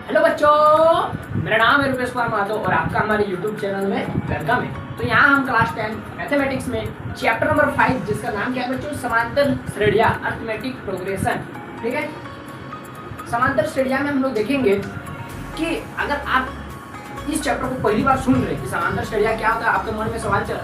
Hello बच्चों, मेरा नाम है रुपेश कुमार महतो और आपका हमारे YouTube चैनल में वेलकम है। तो यहाँ हम क्लास 10 मैथमेटिक्स में चैप्टर नंबर 5 जिसका नाम क्या है बच्चों, समांतर श्रेणियाँ अर्थमेटिक प्रोग्रेशन। ठीक है, समांतर श्रेणियाँ में हम लोग देखेंगे कि अगर आप इस चैप्टर को पहली बार सुन रहे हैं कि समांतर श्रेणियाँ क्या होता है, आपके मन में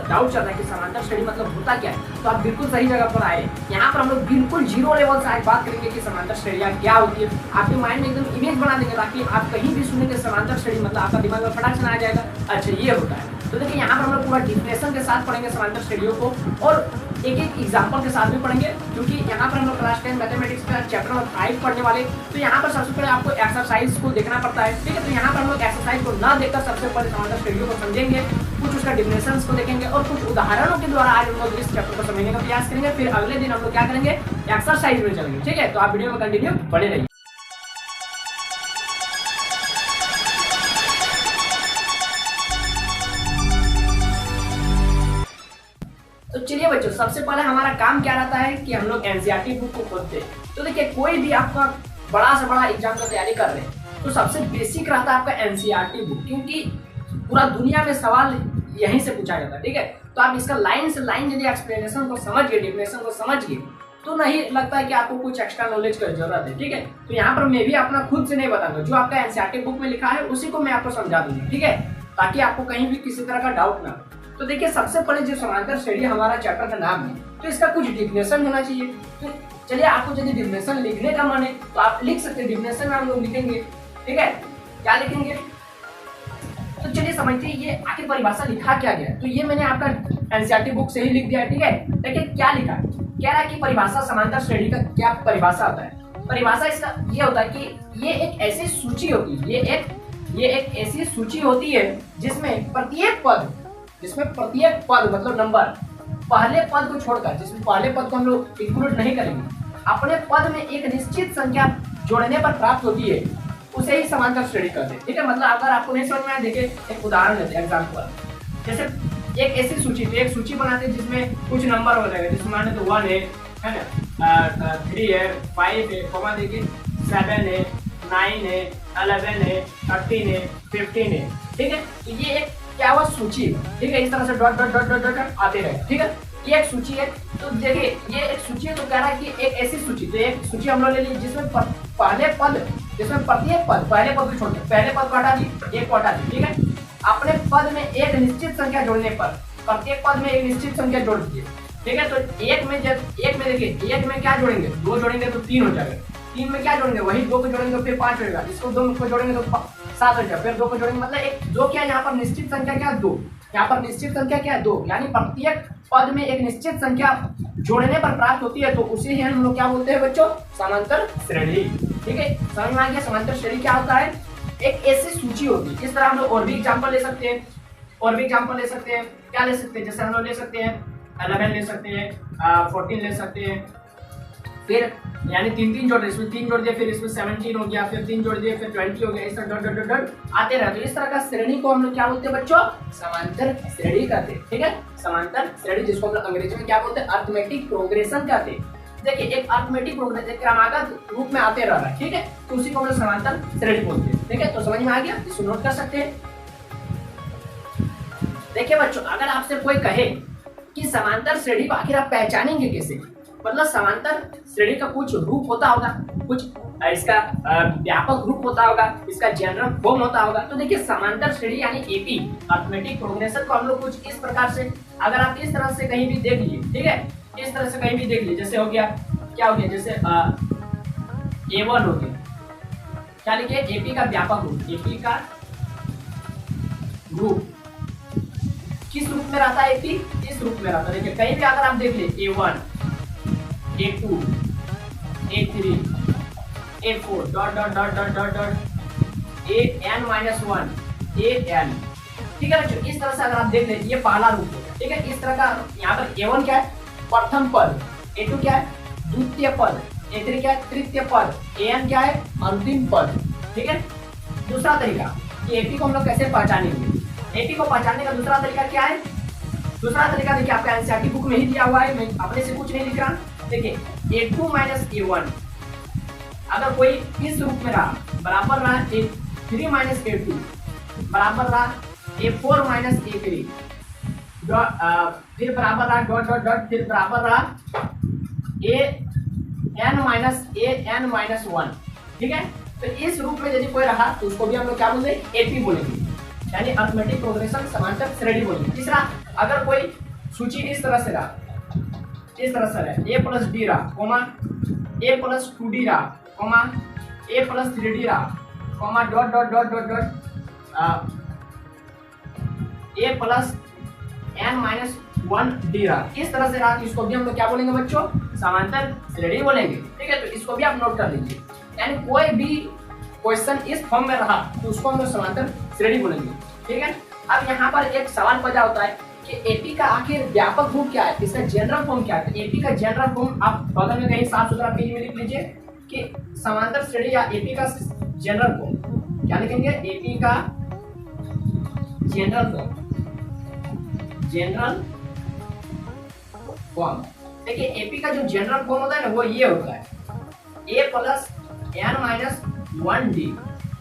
डाउट चल रहा है कि समांतर श्रेणी मतलब होता क्या है, तो आप बिल्कुल सही जगह पर आए। यहाँ पर हम लोग बिल्कुल जीरो लेवल से आज बात करेंगे कि समांतर श्रेणियाँ क्या होती है। आपके माइंड में एकदम इमेज बना देंगे ताकि आप कहीं भी सुने कि समांतर श्रेणी मतलब आपका दिमाग में फटाक से आ जाएगा, अच्छा ये होता है। तो देखिए यहाँ पर हम लोग पूरा डिफिनेशन के साथ पढ़ेंगे समांतर श्रेणियों को और एक एक एग्जाम्पल के साथ भी पढ़ेंगे, क्योंकि यहाँ पर हम लोग क्लास 10 मैथमेटिक्स का चैप्टर नंबर 5 पढ़ने वाले। तो यहाँ पर सबसे पहले आपको एक्सरसाइज को देखना पड़ता है। ठीक है, तो यहाँ पर हम लोग एक्सरसाइज को ना देखकर सबसे पहले समांतर श्रेणियों को समझेंगे, कुछ उसका डिफिनेशन को देखेंगे और कुछ उदाहरणों के द्वारा आज हम लोग इस चैप्टर को समझने का प्रयास करेंगे। फिर अगले दिन हम लोग क्या करेंगे, एक्सरसाइज में चलेंगे। ठीक है, तो आप वीडियो में कंटिन्यू बने रहिए। तो चलिए बच्चों, सबसे पहले हमारा काम क्या रहता है कि हम लोग एनसीईआरटी बुक को खोलते हैं। तो देखिए कोई भी आपका बड़ा से बड़ा एग्जाम का तैयारी कर रहे हैं तो सबसे बेसिक रहता है आपका एनसीईआरटी बुक, क्योंकि पूरा दुनिया में सवाल यहीं से पूछा जाता है। ठीक है, तो आप इसका लाइन से लाइन यदि एक्सप्लेनेशन को समझ गए, डेफिनेशन को समझ गए, तो नहीं लगता है कि आपको कुछ एक्स्ट्रा नॉलेज की जरूरत है। ठीक है, तो यहाँ पर मैं भी अपना खुद से नहीं बताऊंगा, जो आपका एनसीईआरटी बुक में लिखा है उसी को मैं आपको समझा दूंगा। ठीक है, ताकि आपको कहीं भी किसी तरह का डाउट ना हो। तो देखिए सबसे पहले जो समांतर श्रेणी हमारा चैप्टर का नाम है, तो इसका कुछ डिफिनेशन होना चाहिए। तो चलिए आपको यदि डिफिनेशन लिखने का मन है तो आप लिख सकते हैं। डिफिनेशन में हम लोग लिखेंगे, ठीक है, क्या लिखेंगे, तो चलिए समझते हैं ये आखिर परिभाषा लिखा क्या गया है। तो ये मैंने आपका एनसीईआरटी बुक से ही लिख दिया है। ठीक है, देखिए क्या लिखा है, कह रहा है कि परिभाषा समांतर श्रेणी का क्या परिभाषा होता है। परिभाषा इसका ये होता है कि ये एक ऐसी सूची होती है, ये एक ऐसी सूची होती है जिसमें प्रत्येक पद मतलब नंबर, पहले पद को छोड़कर, जिसमें पहले पद को हम लोग इंक्लूड नहीं करेंगे, अपने पद में एक निश्चित संख्या जोड़ने पर प्राप्त होती है, उसे ही समांतर श्रेणी कहते हैं। ठीक है, मतलब अगर आपको नहीं समझ में आए, देखिए एक उदाहरण लेते हैं, एग्जाम्पल। जैसे एक ऐसी सूची, तो एक सूची बनाते हैं जिसमें कुछ नंबर हो जाएगा, जिसमें मान तो 1 है ना, 3 है, 5 है, कॉमा देखिए 7 है, 9 है, 11 है, 13 है, 15 है। ठीक है, तो ये एक क्या हुआ, सूची। ठीक है, इस तरह से dot dot dot dot dot आते रहे। ठीक है, ये एक सूची है। तो देखिए ये एक सूची है, तो कह रहा है कि एक ऐसी सूची, तो एक सूची हम लोग ले ली जिसमें पहले पद, जिसमें प्रत्येक पद, पहले पद को छोड़कर पहले पद को हटा दी, एक को हटा दी। ठीक है, अपने पद में एक निश्चित संख्या जोड़ने पर, प्रत्येक पद में एक निश्चित संख्या जोड़ दीजिए। ठीक है, तो एक में देखिए, एक में क्या जोड़ेंगे, 2 जोड़ेंगे तो 3 हो जाएगा, 3 में क्या जोड़ेंगे, वही 2 को जोड़ेंगे तो फिर 5 होगा, इसको 2 को जोड़ेंगे तो 7 हो जाएगा, फिर 2 को जोड़ेंगे मतलब एक 2 क्या, यहाँ पर निश्चित संख्या क्या, 2, यहाँ पर निश्चित संख्या क्या है, 2, यानी प्रत्येक पद में एक निश्चित संख्या जोड़ने पर प्राप्त होती है, तो उसे ही हम लोग क्या बोलते हैं बच्चों, समांतर श्रेणी। ठीक है, समझ में आ गया समांतर श्रेणी क्या होता है, एक ऐसी सूची होती है। इस तरह हम लोग और भी एग्जांपल ले सकते हैं, क्या ले सकते हैं, जैसे हम लोग ले सकते हैं 11 ले सकते हैं, 14 ले सकते हैं, फिर यानी 3 जोड़, इसमें 3 जोड़ दिया, फिर इसमें 17 हो गया, फिर 3 जोड़ दिया, फिर 20 हो गया, इस तरह डॉट डॉट डॉट आते रहते। तो इस तरह का श्रेणी को हम लोग क्या बोलते हैं बच्चों, समांतर श्रेणी कहते हैं। ठीक है, समांतर श्रेणी जिसको हम लोग अंग्रेजी में क्या बोलते हैं, अर्थमेटिक प्रोग्रेशन कहते हैं। देखिए एक अर्थमेटिक प्रोग्रेशन क्रमागत रूप में आते रह रहा है। ठीक है, तो उसी को हम लोग समांतर श्रेणी बोलते हैं। ठीक है, तो समझ में आ गया, इसको नोट कर सकते हैं। देखिए बच्चों, अगर आपसे कोई कहे कि समांतर श्रेणी को आखिर आप पहचानेंगे कैसे, मतलब समांतर श्रेणी का कुछ रूप होता होगा, कुछ इसका व्यापक रूप होता होगा, इसका जनरल फॉर्म होता होगा। तो देखिए समांतर श्रेणी यानी एपी, अर्थमेटिक प्रोग्रेशन को हम लोग कुछ इस प्रकार से, अगर आप इस तरह से कहीं भी देख लीजिए, ठीक है, इस तरह से कहीं भी देख लीजिए, जैसे हो गया, क्या हो गया, जैसे A1 हो गया, क्या लिखिए, एपी का व्यापक रूप, एपी का रूप किस रूप में रहता है, एपी इस रूप में रहता है। देखिए कहीं भी अगर आप देख ले A1, A2, A3, A4 dot dot dot dot dot dot AN-1 AN। ठीक है बच्चों, इस तरह से अगर आप देख ले, ये पहला रूप है। ठीक है, इस तरह का यहाँ पर A1 क्या है, प्रथम पद, A2 क्या है, द्वितीय पद, A3 क्या है, तृतीय पद, AN क्या है, अंतिम पद। ठीक है, दूसरा तरीका कि एपी को हम लोग कैसे पहचानेंगे, एपी को पहचानने का दूसरा तरीका क्या है, दूसरा तरीका देखिए आपका एनसीईआरटी बुक में ही दिया हुआ है, मैं अपने से कुछ नहीं लिख रहा। देखिए A2 - A1 अगर कोई इस रूप में रहा, बराबर रहा 3 माइनस A2 बराबर रहा A4 माइनस A3 फिर बराबर रहा डॉट डॉट डॉट, फिर बराबर रहा AN माइनस 1। ठीक है, तो इस रूप में यदि कोई रहा तो उसको भी हम लोग क्या बोलेंगे, AP बोलेंगे, यानी अरिथमेटिक प्रोग्रेशन समांतर श्रेणी बोलेंगे। तीसरा, अगर कोई सूची इस तरह से रहा, इस तरह से रहा A प्लस डी रहा कोमा A प्लस 2D रहा कोमा A प्लस 3D रहा comma dot dot dot dot dot A plus N minus 1D रहा, इस तरह से रहा तो इसको भी हम लोग क्या बोलेंगे बच्चों, समांतर श्रेणी बोलेंगे। ठीक है, तो इसको भी आप नोट कर लीजिए, यानी कोई भी क्वेश्चन इस फॉर्म में रहा तो उसको हम लोग समांतर श्रेणी बोलेंगे। ठीक है, अब यहाँ पर एक सवाल पैदा होता है कि एपी का आखिर व्यापक रूप क्या है, इसका जनरल फॉर्म क्या है। तो एपी का जनरल फॉर्म आप बगल में कहीं साफ सुथरा पेज में लिख लीजिए कि समांतर श्रेणी या एपी का जनरल फॉर्म क्या लिखेंगे, एपी का जनरल फॉर्म, जनरल फॉर्म। देखिए एपी का जो जनरल फॉर्म होता है ना वो ये होता है A plus N minus 1D,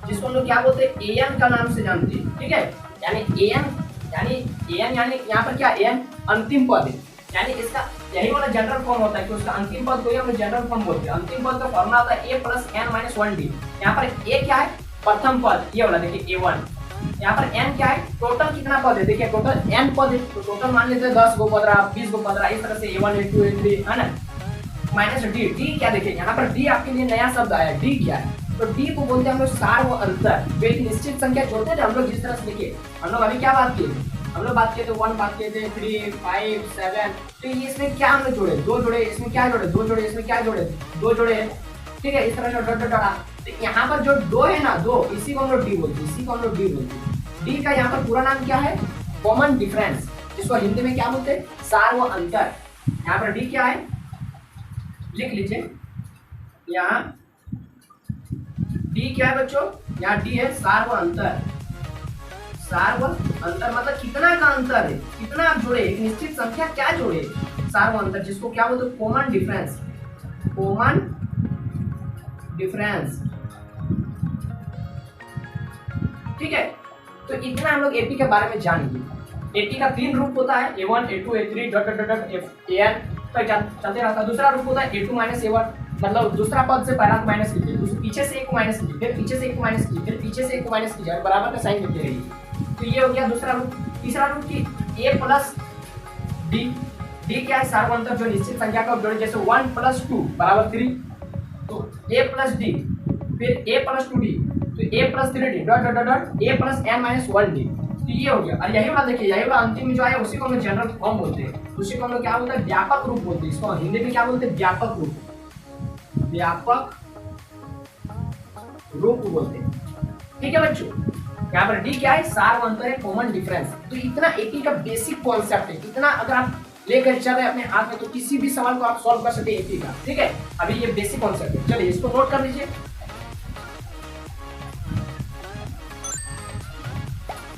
जिसको हम लोग क्या बोलते हैं, AN का नाम से जानते हैं। ठीक है, यानी AN यानी यहाँ पर क्या AN अंतिम पद है, यानी इसका यही वाला जनरल फॉर्म होता है कि उसका अंतिम पद को ही हम लोग जनरल फॉर्म बोलते हैं। अंतिम पद का फॉर्मूला होता है A plus N minus 1D। यहाँ पर A क्या है, प्रथम पद, ये वाला देखिए A1। यहाँ पर N क्या है, टोटल कितना पद है, देखिए टोटल N पद है, तो टोटल मान लेते हैं 10 गो पद रहा, 20 गो पद रहा, इस तरह से A1 A2 A3 है ना, माइनस D क्या, देखिए यहाँ पर D आपके लिए नया शब्द आया, D क्या है, तो D को बोलते हैं हम लोग सार व अंतर। जो एक निश्चित संख्या जोड़ते थे हम लोग, जिस तरह से देखिए हम लोग अभी क्या बात किए, हम लोग बात किए थे 1 बात किए थे 3 5 7, तो ये इसमें क्या हम लोग जोड़े, 2 जोड़े, इसमें क्या जोड़े, 2 जोड़े, इसमें क्या जोड़े, 2 जोड़े। ठीक है, इस तरह से डॉट डॉट डॉट। तो यहाँ पर जो 2 है ना, 2, इसी को हम लोग D बोलते हैं, इसी को हम लोग D बोलते हैं। D का यहाँ पर पूरा नाम क्या है, कॉमन डिफरेंस, जिसको हिंदी में क्या बोलते हैं, सार व अंतर। यहाँ पर D क्या है, लिख लीजिए, यहाँ D क्या है बच्चों, यहाँ D है सार व अंतर। सार व अंतर मतलब कितना का अंतर है, कितना आप जोड़े, एक निश्चित संख्या क्या जोड़े, सार व अंतर, जिसको क्या बोलते हैं, कॉमन डिफरेंस, कॉमन डिफरेंस। ठीक है, तो इतना हम लोग एपी के बारे में जान लिए। एपी का 3 रूप होता है, A1 A2 A3 dot dot dot AN, तो चलते रहता है। दूसरा रूप होता है A2 माइनस A1, मतलब दूसरा पद से पहला को माइनस कीजिए, पीछे से एक को माइनस कीजिए, फिर पीछे से एक को माइनस कीजिए, फिर पीछे से एक को माइनस कीजिए, और बराबर का साइन करते रहिए। तो ये हो गया दूसरा रूप। तीसरा रूप की A प्लस D क्या है, सार व अंतर, जो निश्चित संख्या का जोड़े, जैसे 1 प्लस 2 बराबर 3, तो A प्लस D, फिर A प्लस 2D, तो A plus 3D dot dot dot A plus N minus 1D। तो ये हो गया। और यही वाला देखिए, यही वाला अंतिम में जो है उसी को हम जनरल फॉर्म बोलते हैं, उसी को हम लोग क्या बोलते हैं, व्यापक रूप बोलते हैं। इसको हिंदी में क्या बोलते हैं, व्यापक रूप, व्यापक रूप बोलते हैं। ठीक है बच्चों, यहाँ पर D क्या है, सार व अंतर है, कॉमन डिफरेंस। तो इतना एपी का बेसिक कॉन्सेप्ट है, इतना अगर आप लेकर चल रहे अपने हाथ में तो किसी भी सवाल को आप सॉल्व कर सकते हैं एपी का। ठीक है, अभी ये बेसिक कॉन्सेप्ट है, चलिए इसको नोट कर लीजिए।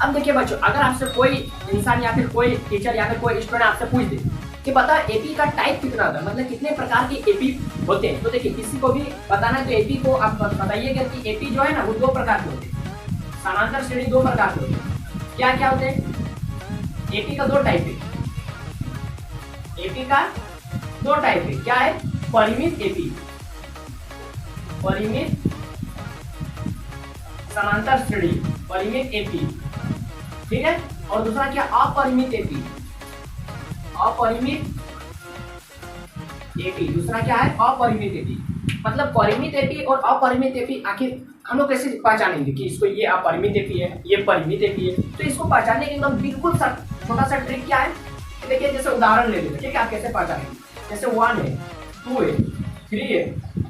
अब देखिए बच्चों, अगर आपसे कोई इंसान या फिर कोई टीचर या फिर कोई स्टूडेंट आपसे पूछ दे कि बता एपी का टाइप कितना होता है, मतलब कितने प्रकार के एपी होते हैं, तो देखिए किसी को भी बताना है तो एपी को आप बताइएगा कि एपी जो है ना वो 2 प्रकार के होते हैं, समांतर श्रेणी 2 प्रकार के होते हैं। क्या क्या होते हैं, एपी का 2 टाइप है, एपी का 2 टाइप है। क्या है, परिमित एपी, परिमित समांतर श्रेणी, परिमित एपी। ठीक है, और दूसरा क्या, अपरिमित एपी, अपरिमित एपी। दूसरा क्या है, अपरिमित एपी। मतलब परिमित एपी और अपरिमित एपी आखिर हम लोग कैसे पहचानेंगे कि इसको ये अपरिमित एपी है, ये परिमित एपी है। तो इसको पहचानने के एकदम बिल्कुल सा छोटा सा ट्रिक क्या है, देखिए जैसे उदाहरण ले लेते हैं। ठीक है, आप कैसे पहचानेंगे, जैसे 1 है, 2 है, 3 है,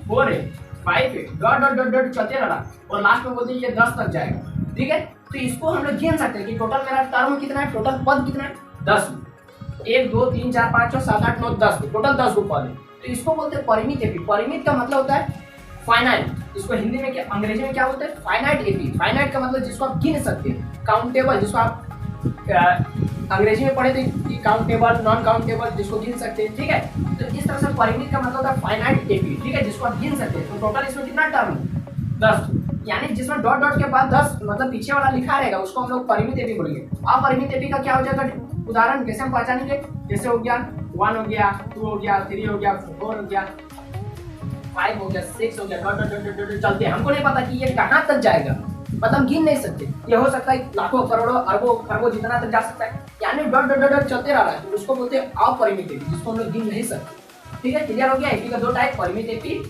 4 है, 5 है, डॉट डॉट डॉट डॉट चलते रहा, और लास्ट में बोलते हैं ये 10 तक जाएगा। ठीक है, तो इसको हम लोग गिन सकते हैं कि टोटल मेरा टर्म कितना है, टोटल पद कितना है, 10। 1 2 3 4 5 6 7 8 9 10, टोटल 10 पद है। तो इसको बोलते हैं परिमित एपी। परिमित का मतलब होता है फाइनाइट, इसको हिंदी में क्या, अंग्रेजी में क्या बोलते हैं, फाइनाइट एपी। फाइनाइट का मतलब जिसको आप गिन सकते हैं, काउंटेबल, जिसको आप अंग्रेजी में पढ़े थे कि काउंटेबल, नॉन काउंटेबल, जिसको गिन सकते हैं। ठीक है, तो इस तरह से परिमित का मतलब होता है फाइनाइट एपी। ठीक है, जिसको आप गिन सकते हैं। तो टोटल इसमें कितना टर्म, 10। यानी जिसमें डॉट डॉट के बाद 10 मतलब पीछे वाला लिखा रहेगा उसको हम लोग परिमित एपी बोलेंगे। अपरिमित एपी का क्या हो जाएगा उदाहरण कैसे हम पहचानेंगे, जैसे हो गया 1 हो गया, 2 हो गया, 3 हो गया, 4 हो गया, 5 हो गया, 6 हो गया, डॉट डॉट डॉट डॉट चलते हैं। हमको नहीं पता कि ये कहाँ तक जाएगा, मतलब गिन नहीं सकते। ये हो सकता है लाखों करोड़ों अरबों खरबों जितना तक जा सकता है, यानी डॉट डॉट डॉट चलते रह रहा है, तो उसको बोलते हैं अपरिमित एपी, जिसको हम लोग गिन नहीं सकते। ठीक है, क्लियर हो गया। एपी का दो टाइप, परिमित एपी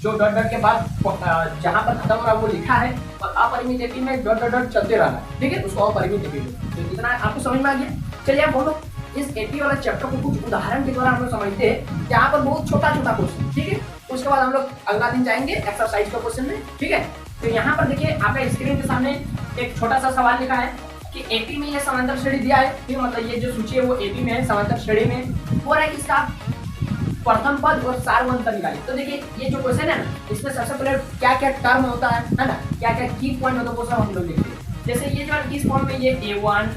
जो डॉट डॉट के बाद जहां पर खत्म हो रहा है वो लिखा है, और अपरिमित एपी में डॉट डॉट डॉट चलते रहना है। ठीक है, उसको अपरिमित एपी बोलते हैं। तो इतना आपको समझ में आ गया। चलिए अब हम लोग इस एपी वाला चैप्टर को कुछ उदाहरण के द्वारा हम लोग समझते हैं, जहाँ पर बहुत छोटा छोटा क्वेश्चन। ठीक है, उसके बाद हम लोग अगला दिन जाएंगे एक्सरसाइज का क्वेश्चन में। ठीक है, तो यहाँ पर देखिए आपका स्क्रीन के सामने एक छोटा सा सवाल लिखा है कि एपी में ये समांतर श्रेणी दिया है। फिर मतलब ये जो सूची है वो एपी में है, समांतर श्रेणी में हो रहा है कि इसका प्रथम पद और सारवंतर निकालिए। तो देखिए ये जो क्वेश्चन है ना, इसमें सबसे पहले क्या क्या टर्म होता है ना, क्या क्या की पॉइंट होता है वो सब हम लोग लिखते हैं। जैसे ये जो किस फॉर्म में, ये A1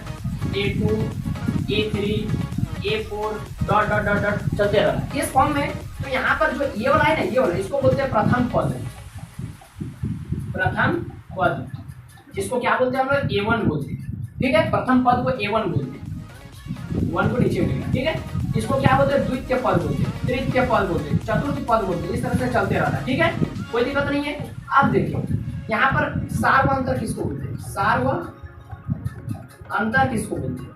A2 A3 A4 dot dot dot dot चलते रहा है इस फॉर्म में। तो यहाँ पर जो ये वाला है ना, ये वाला इसको बोलते हैं प्रथम पद, प्रथम पद, जिसको क्या बोलते हैं हम लोग A1 बोलते हैं। ठीक है, प्रथम पद को A1 बोलते हैं, 1 को नीचे मिलेगा। ठीक है, इसको क्या बोलते हैं द्वितीय पद बोलते हैं, तृतीय पद बोलते हैं, चतुर्थ पद बोलते हैं। इस तरह से चलते रहता है। ठीक है, कोई दिक्कत नहीं है। अब देखिए यहाँ पर सार व अंतर किसको बोलते हैं, सार व अंतर किसको बोलते हैं,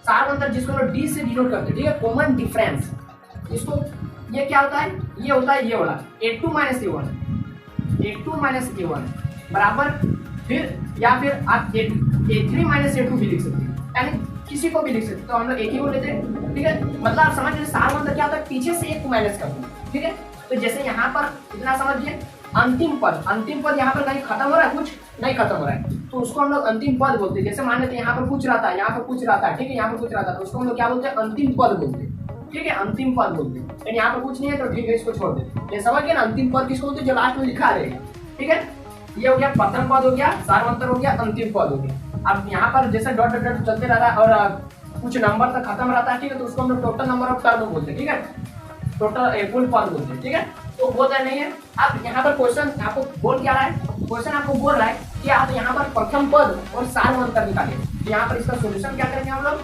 सार व अंतर जिसको लोग डी से डिनोट करते हैं। ठीक है, कॉमन डिफरेंस, इसको ये क्या होता है, ये होता है ये वाला A2 माइनस A1 बराबर, फिर या फिर आप A3 माइनस A2 भी लिख सकते हैं, यानी किसी को भी लिख सकते। तो हम लोग एक ही को लेते हैं। ठीक है, मतलब आप समझ लीजिए सार मतलब क्या होता है, पीछे से एक को माइनस कर दो। ठीक है, तो जैसे यहाँ पर इतना समझिए, अंतिम पद यहाँ पर कहीं खत्म हो रहा है, कुछ नहीं खत्म हो रहा है, तो उसको हम लोग अंतिम पद बोलते हैं। जैसे मान लेते हैं यहाँ पर कुछ रहता है, यहाँ पर कुछ रहता है। ठीक है, यहाँ पर कुछ रहता है, तो उसको हम लोग क्या बोलते हैं, अंतिम पद बोलते हैं। ठीक है, अंतिम पद बोलते हैं। लेकिन यहाँ पर कुछ नहीं है तो ठीक है, इसको छोड़ देते। ये समझ गए ना, अंतिम पद किसको बोलते हैं, जो लास्ट में लिखा रहेगा। ठीक है, ये हो गया प्रथम पद हो गया, सारवंतर हो गया, अंतिम पद हो गया। अब यहाँ पर जैसे डॉट डॉट डॉट चलते रहता है और कुछ नंबर तक खत्म रहता है। ठीक है, तो उसको हम लोग टोटल नंबर ऑफ टर्म बोलते हैं। ठीक है, टोटल कुल पद बोलते हैं। ठीक है, तो होता नहीं है। अब यहाँ पर क्वेश्चन आपको बोल क्या रहा है, क्वेश्चन आपको बोल रहा है कि आप यहाँ पर प्रथम पद और सारवंतर निकालें। तो यहाँ पर इसका सोल्यूशन क्या करेंगे हम लोग,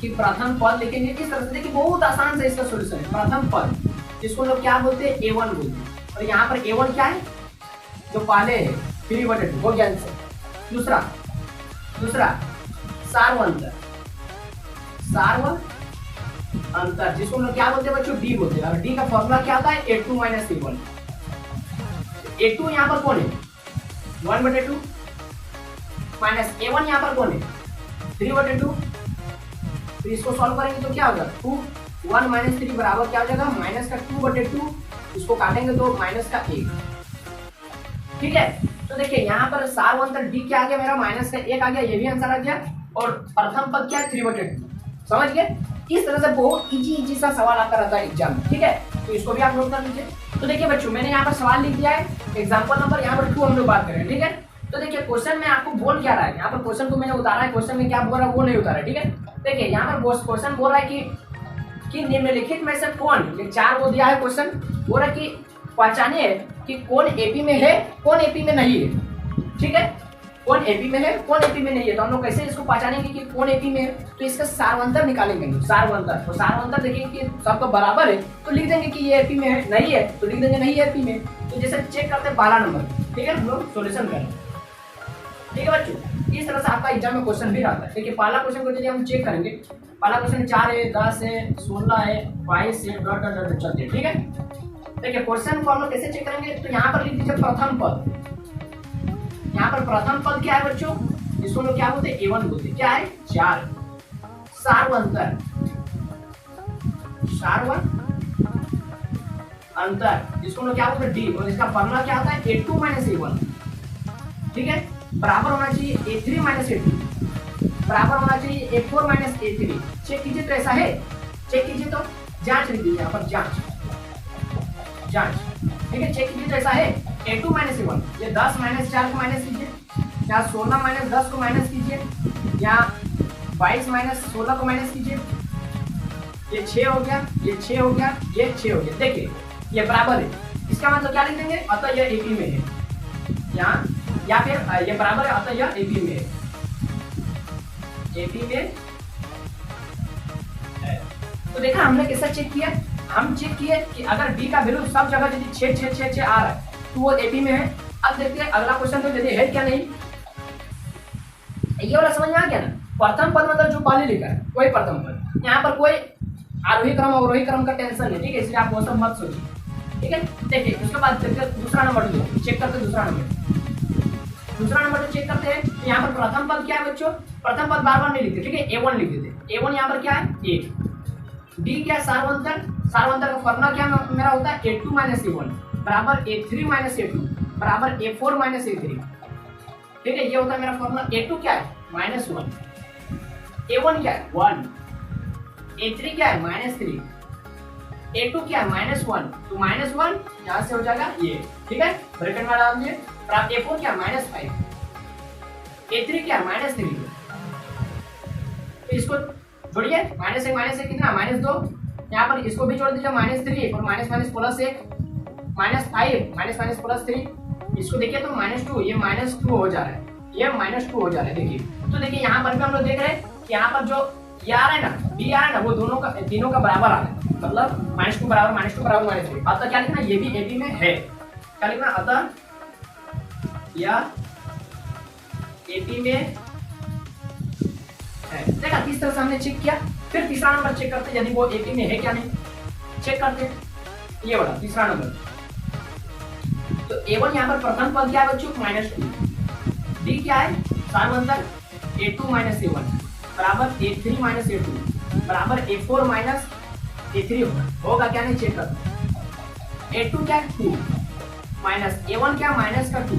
कि प्रथम पद लिखेंगे इस तरह से। देखिए बहुत आसान से इसका सोल्यूशन है। प्रथम पद जिसको लोग क्या बोलते हैं, A1 बोलते हैं, और यहाँ पर A1 क्या है, जो पहले है 3/2 हो गया आंसर। दूसरा सारवंतर अंतर, जिसको हम लोग क्या बोलते हैं बच्चों, डी बोलते हैं। और डी का फॉर्मूला क्या होता है, A2 माइनस A1। A2 यहाँ पर कौन है, 1/2 माइनस A1 यहाँ पर कौन है, 3/2। तो इसको सॉल्व करेंगे तो क्या होगा, 2 1 माइनस 3 बराबर क्या हो जाएगा, माइनस का 2/2। इसको काटेंगे तो माइनस का 1। ठीक है, तो देखिए यहाँ पर सारवंतर डी क्या आ गया मेरा, माइनस का 1 आ गया, ये भी आंसर आ गया। और प्रथम पद क्या है, 3/2। समझ गए, इस तरह से बहुत इजी सा सवाल आता रहता है एग्जाम में। ठीक है, तो इसको भी आप नोट कर लीजिए। तो देखिए बच्चों, मैंने यहाँ पर सवाल लिख दिया है, एग्जाम्पल नंबर यहाँ पर 2 हम लोग बात करें। ठीक है, तो देखिए क्वेश्चन में आपको बोल क्या रहा है, यहाँ पर क्वेश्चन को मैंने उतारा है, क्वेश्चन में क्या बोल रहा है वो नहीं उतारा है। ठीक है, देखिए यहाँ पर क्वेश्चन बोल रहा है कि निम्नलिखित में से कौन, ये 4 वो दिया है क्वेश्चन, बोल रहा है कि पहचानिए कि कौन एपी में है, कौन एपी में नहीं है। ठीक है, कौन एपी में है, कौन एपी में नहीं है। तो हम लोग कैसे इसको पहचानेंगे कि कौन एपी में है, तो इसका सारवंतर निकालेंगे। सारवंतर, तो सारवंतर देखेंगे कि सबका बराबर है तो लिख देंगे कि ये एपी में है, नहीं है तो लिख देंगे नहीं है एपी में। तो जैसे चेक करते हैं पहला नंबर। ठीक है, हम लोग सोल्यूशन करें। ठीक है बच्चों, इस तरह से आपका एग्जाम में क्वेश्चन भी आता है। देखिए पहला क्वेश्चन को चलिए हम चेक करेंगे। पहला क्वेश्चन 4 है, 10 है, 16 है, 22 है, डॉट डॉट डॉट चलते हैं। ठीक है, देखिए क्वेश्चन को हम लोग कैसे चेक करेंगे, तो यहाँ पर लिख दीजिए प्रथम पद। यहाँ पर प्रथम पद क्या है बच्चों, जिसको लोग क्या बोलते हैं, A1 बोलते हैं। क्या है, 4। सारवंतर जिसको लोग क्या बोलते हैं, D, और इसका फॉर्मूला क्या होता है, A2 माइनस A1। ठीक है, बराबर होना चाहिए A3 माइनस A2, बराबर होना चाहिए A4 माइनस A3। चेक कीजिए तो ऐसा है, चेक कीजिए तो जांच लिख दीजिए यहाँ पर, जांच। ठीक है, चेक कीजिए तो ऐसा है, A2 माइनस A1, ये 10 माइनस 4 को माइनस कीजिए, या 16 माइनस 10 को माइनस कीजिए, या 22 माइनस 16 को माइनस कीजिए। ये 6 हो गया, ये 6 हो गया, ये 6 हो गया। देखिए ये बराबर है, इसका मतलब क्या लिख देंगे, अतः यह एपी में है। यहाँ या फिर ये बराबर है, अतः यह एपी में है। तो देखा हमने कैसा चेक किया, हम चेक किए कि अगर डी का वैल्यू सब जगह यदि 6 6 6 6 आ रहा है तो वो एपी में है। अब देखते हैं अगला क्वेश्चन, तो यदि है क्या नहीं, ये वाला समझ में आ गया ना। प्रथम पद मतलब जो पहले लिखा है वही प्रथम पद, यहाँ पर कोई आरोही क्रम अवरोही क्रम का टेंशन नहीं, ठीक है, इसलिए आप वो सब मत सोचिए, ठीक है। देखिए उसके बाद दूसरा नंबर चेक करते हैं, दूसरा नंबर चेक करते हैं। यहाँ पर प्रथम पद क्या है बच्चों, प्रथम पद बार बार नहीं लिखते, ठीक है, A1 लिख देते। A1 यहाँ पर क्या है 1, डी क्या है सार्वंतर, सार्वंतर का फॉर्मूला क्या मेरा होता है A2 माइनस A1 बराबर A3 माइनस A2 बराबर A4 माइनस A3, ठीक है, ये होता है मेरा फॉर्मूला। A2 क्या है -1, A1 क्या है 1, A3 क्या है -3, A2 क्या है -1, तो -1 यहाँ से हो जाएगा ये, ठीक है, ब्रैकेट में डाल दिए। A4 क्या -5, A3 क्या -3, तो इसको जोड़िए, -1 कितना -2, यहाँ पर इसको भी जोड़ दीजिए -3 और माइनस प्लस 1 -5 माइनस प्लस 3, इसको देखिए तो -2, ये -2 हो जा रहा है, ये -2 हो जा रहा है। देखिए तो देखिए यहाँ पर भी हम लोग देख रहे हैं कि यहाँ पर जो ये आ रहा है ना, बी आ रहा है ना, वो दोनों का तीनों का बराबर आ रहा है, मतलब -2 बराबर -3। अतः क्या लिखना, ये भी एपी में है, क्या लिखना, अतः या एपी में है। देखा किस तरह से हमने चेक किया। फिर तीसरा नंबर चेक करते हैं, यदि वो एपी में है क्या नहीं, चेक करते हैं, ये वाला तीसरा नंबर। तो A1 यहाँ पर प्रथम पद क्या है बच्चों -2, डी क्या है सार्वंतर A2 माइनस A1 बराबर A3 माइनस A2 बराबर A4 माइनस A3 होगा क्या नहीं, चेक करते। A2 क्या है 2 माइनस A1 क्या -2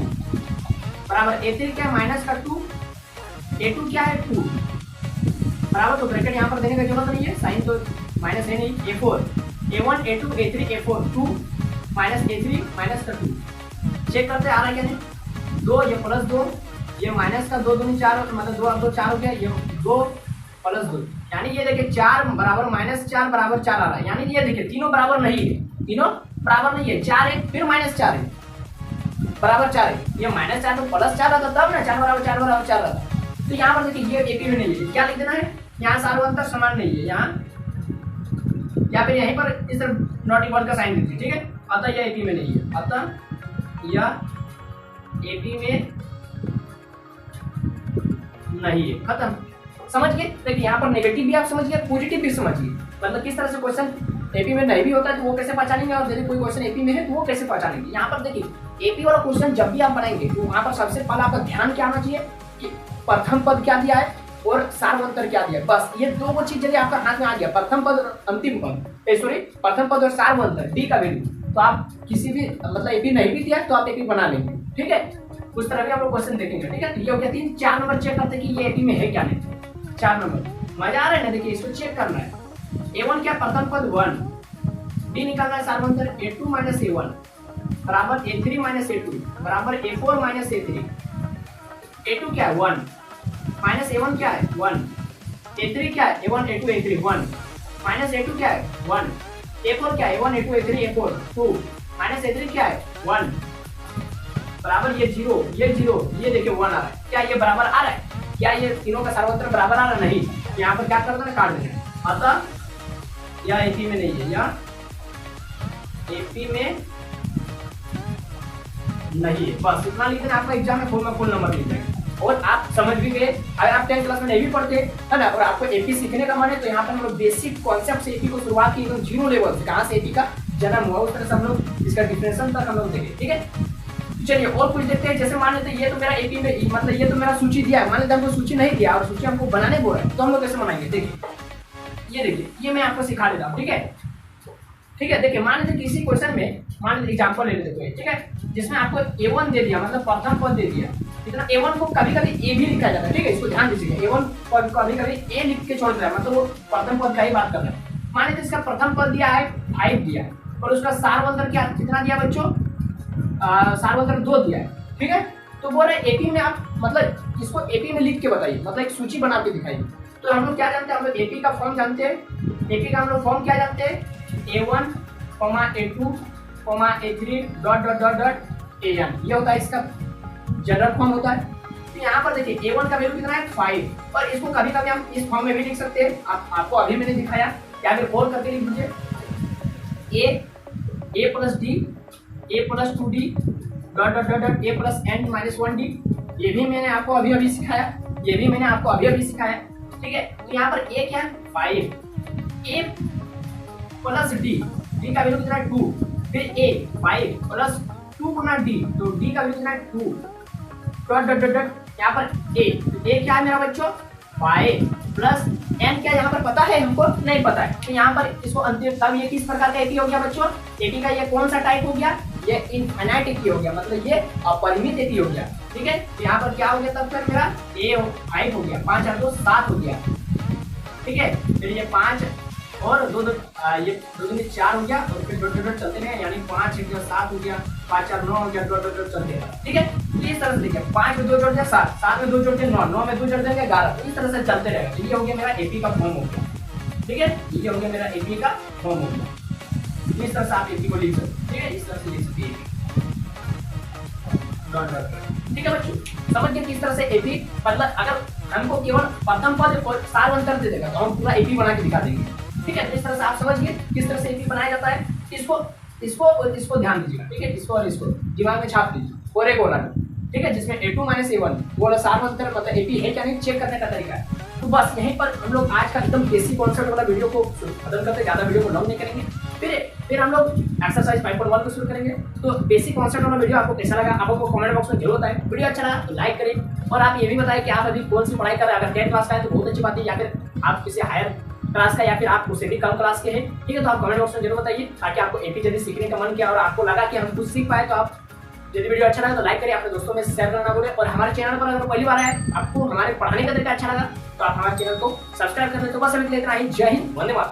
बराबर A3 क्या -2, A2 क्या है 2 बराबर, तो ब्रैकेट यहाँ पर देने की जरूरत नहीं है, साइन तो माइनस है नहीं। A4 A1 A2 A3 A4 2 minus A3 -2, check करते आ रहा है क्या नहीं, 2 ये +2 ये माइनस का 2 दूनी 4, मतलब 2 अब 2 4 हो गया, ये 2 + 2, यानी ये देखिए 4 बराबर -4 बराबर 4 आ रहा है, यानी ये देखिए तीनों बराबर नहीं है, तीनों बराबर नहीं है, 4 है फिर -4 है बराबर 4 है, ये -4 तो +4 आता तब ना 4 बराबर 4 बराबर 4 आता। तो यहाँ पर देखिए ये एपी में नहीं है, क्या लिख देना है, यहाँ सार्वंतर समान नहीं है, यहाँ या फिर यहीं पर इस तरफ नॉट इक्वल का साइन दीजिए, ठीक है, अतः यह एपी में नहीं है, अतः यह एपी में नहीं है, खत्म। समझ गए। देखिए यहाँ पर नेगेटिव भी आप समझिए, पॉजिटिव भी समझिए, मतलब किस तरह से क्वेश्चन एपी में नहीं भी होता है तो वो कैसे पहचानेंगे, और यदि कोई क्वेश्चन एपी में है तो वो कैसे पहचानेंगे। यहाँ पर देखिए एपी वाला क्वेश्चन जब भी आप बनाएंगे तो वहाँ पर सबसे पहले आपका ध्यान क्या आना चाहिए कि प्रथम पद क्या दिया है और सार्वंतर क्या दिया है, बस ये दो चीज यदि आपका हाथ में आ गया, प्रथम पद और अंतिम पद, सॉरी प्रथम पद और सार्वंतर डी का वैल्यू, तो आप किसी भी मतलब एपी नहीं भी दिया तो आप एपी बना लेंगे, ठीक है। उस तरह के हम लोग क्वेश्चन देखेंगे, ठीक है। ये हो गया 3। 4 नंबर चेक करते हैं कि ये एपी में है क्या नहीं। 4 नंबर मजा आ रहा है ना, देखिए इसको चेक करना है। A1 क्या प्रथम पद 1, डी निकालना है सार्वंतर A2 माइनस A1 बराबर A3 माइनस A2 बराबर A4 माइनस A3। A2 क्या है 1 माइनस A1 क्या है 1, A3 क्या है A1 A2 A3 1 minus A2 क्या है 1, A4 क्या है A1 A2 A3 A4 2 minus A3 क्या है 1 बराबर ये 0 ये देखिए 1 आ रहा है, क्या ये बराबर आ रहा है, क्या ये तीनों का सार्वंतर बराबर आ रहा है, नहीं, यहाँ पर क्या करना है काट देना है, अतः यह एपी में नहीं है, यह एपी में नहीं है, बस इतना लिख देना। आपका एग्जाम में फुल नंबर लिख जाएगा। और आप समझ भी गए, अगर आप 10th क्लास में नहीं भी पढ़ते है ना, और आपको एपी सीखने का मन है तो यहाँ पर हम लोग बेसिक कॉन्सेप्ट से एपी को शुरुआत की, एकदम 0 लेवल से, कहाँ से एपी का जन्म हुआ उस तरह से हम लोग इसका डिफिनेशन तक हम लोग देखें, ठीक है। चलिए और कुछ देखते हैं। जैसे मान लेते ये तो मेरा एपी में, मतलब ये तो मेरा सूची दिया है, मान लेते हमको सूची नहीं दिया और सूची हमको बनाने बोल रहा है, तो हम लोग कैसे बनाएंगे। देखिए ये देखिए, ये मैं आपको सिखा देता हूँ, ठीक है, ठीक है। देखिए मान लीजिए किसी क्वेश्चन में, मान लीजिए एग्जाम्पल ले लेते हैं, ठीक है, जिसमें आपको A1 दे दिया, मतलब प्रथम पद दे दिया, इतना A1 को कभी कभी A भी लिखा जाता है, ठीक है, इसको ध्यान दीजिए। A1 पद को कभी कभी A लिख के छोड़ दिया, मतलब वो प्रथम पद का ही बात कर रहा है। मान लीजिए इसका प्रथम पद दिया है 5 दिया और उसका सार्वंतर क्या कितना दिया बच्चों, सार्वंतर 2 दिया है, ठीक है। तो बोल रहे एपी में आप मतलब इसको एपी में लिख के बताइए, मतलब एक सूची बना के दिखाइए। तो हम लोग क्या जानते हैं, हम लोग एपी का फॉर्म जानते हैं, एपी का हम लोग फॉर्म क्या जानते हैं, A1, A2, A3 ... AN, ये होता है इसका जनरल फॉर्म होता है। तो यहाँ पर देखिए A1 का वैल्यू कितना है 5, और इसको कभी कभी हम इस फॉर्म में भी लिख सकते हैं। आपको अभी मैंने दिखाया, या फिर और करके लिख दीजिए A plus D, A plus 2D dot dot dot A plus n minus 1D। ये भी मैंने आपको अभी अभी सिखाया, ये भी मैंने आपको अभी अभी सिखाया, ठीक है। तो यहाँ पर A क्या है 5, A प्लस D, D का वैल्यू कितना है 2, फिर A 5 प्लस 2 गुना D, तो D का वैल्यू कितना है 2 डॉट डॉट डॉट डॉट यहाँ पर A, तो A क्या है मेरा बच्चों 5 प्लस n क्या यहाँ पर पता है हमको, नहीं पता है। तो यहाँ पर इसको अंतिम, तब ये किस प्रकार का एपी हो गया बच्चों, एपी का ये कौन सा टाइप हो गया, ये इनफाइनाइट एपी हो गया, मतलब ये अपरिमित एपी हो गया, ठीक है। तो यहाँ पर क्या हो गया, तब तक मेरा A 5 हो गया, 5 और 2 7 हो गया, ठीक है। फिर ये 5 और 2 ये 2 दूनी 4 हो गया, और फिर डॉट डॉट चलते रहे, यानी 5 1 7 हो गया, 5 4 9 हो गया, डॉट डॉट चलते रहे, ठीक है। तो इस तरह से देखिए 5 में 2 जोड़ दिया 7, 7 में 2 जोड़ दिया 9, 9 में 2 जोड़ देंगे 11, तो इस तरह से चलते रहेगा। तो ये हो गया मेरा एपी का फॉर्म हो गया, ठीक है। ये हो गया मेरा एपी का फॉर्म हो गया। इस तरह से आप एपी को लिख सकते, ठीक है, इस तरह से लिख सकते, ठीक है बच्चों। समझ गए किस तरह से एपी, मतलब अगर हमको केवल प्रथम पद और सार्वंतर दे देगा तो हम पूरा एपी बना के दिखा देंगे, ठीक है। तो इस तरह से आप समझ गए किस तरह से एपी बनाया जाता है। इसको और इसको ध्यान दीजिएगा, ठीक है, इसको और इसको दिमाग में छाप दीजिए, और एक और ठीक है, जिसमें A2 माइनस A1 वो वाला सार्वंतर मतलब एपी है क्या नहीं चेक करने का तरीका है। तो बस यहीं पर हम लोग आज का एकदम बेसिक कॉन्सेप्ट वाला वीडियो को खत्म करते, ज्यादा वीडियो को लॉन्ग नहीं करेंगे। फिर हम लोग एक्सरसाइज 5.1 को शुरू करेंगे। तो बेसिक कॉन्सेप्ट वाला वीडियो आपको कैसा लगा, आपको कमेंट बॉक्स में जरूर बताएं। वीडियो अच्छा लगा तो लाइक करें, और आप ये भी बताएं कि आप अभी कौन सी पढ़ाई कर रहे हैं। अगर 10th क्लास का है तो बहुत अच्छी बात है, या फिर आप किसी हायर क्लास का, या फिर आप उससे भी कम क्लास के हैं, ठीक है। तो आप कमेंट बॉक्स में जरूर बताइए, ताकि आपको एपी जल्दी सीखने का मन किया और आपको लगा कि हम कुछ सीख पाए। तो आप यदि वीडियो अच्छा लगा तो लाइक करिए, अपने दोस्तों में शेयर करना ना भूलें। और हमारे चैनल पर अगर पहली बार आए, आपको हमारे पढ़ाने का तरीका अच्छा लगा तो आप हमारे चैनल को सब्सक्राइब कर लें। तो बस अभी इतना ही, जय हिंद, वंदे मातरम।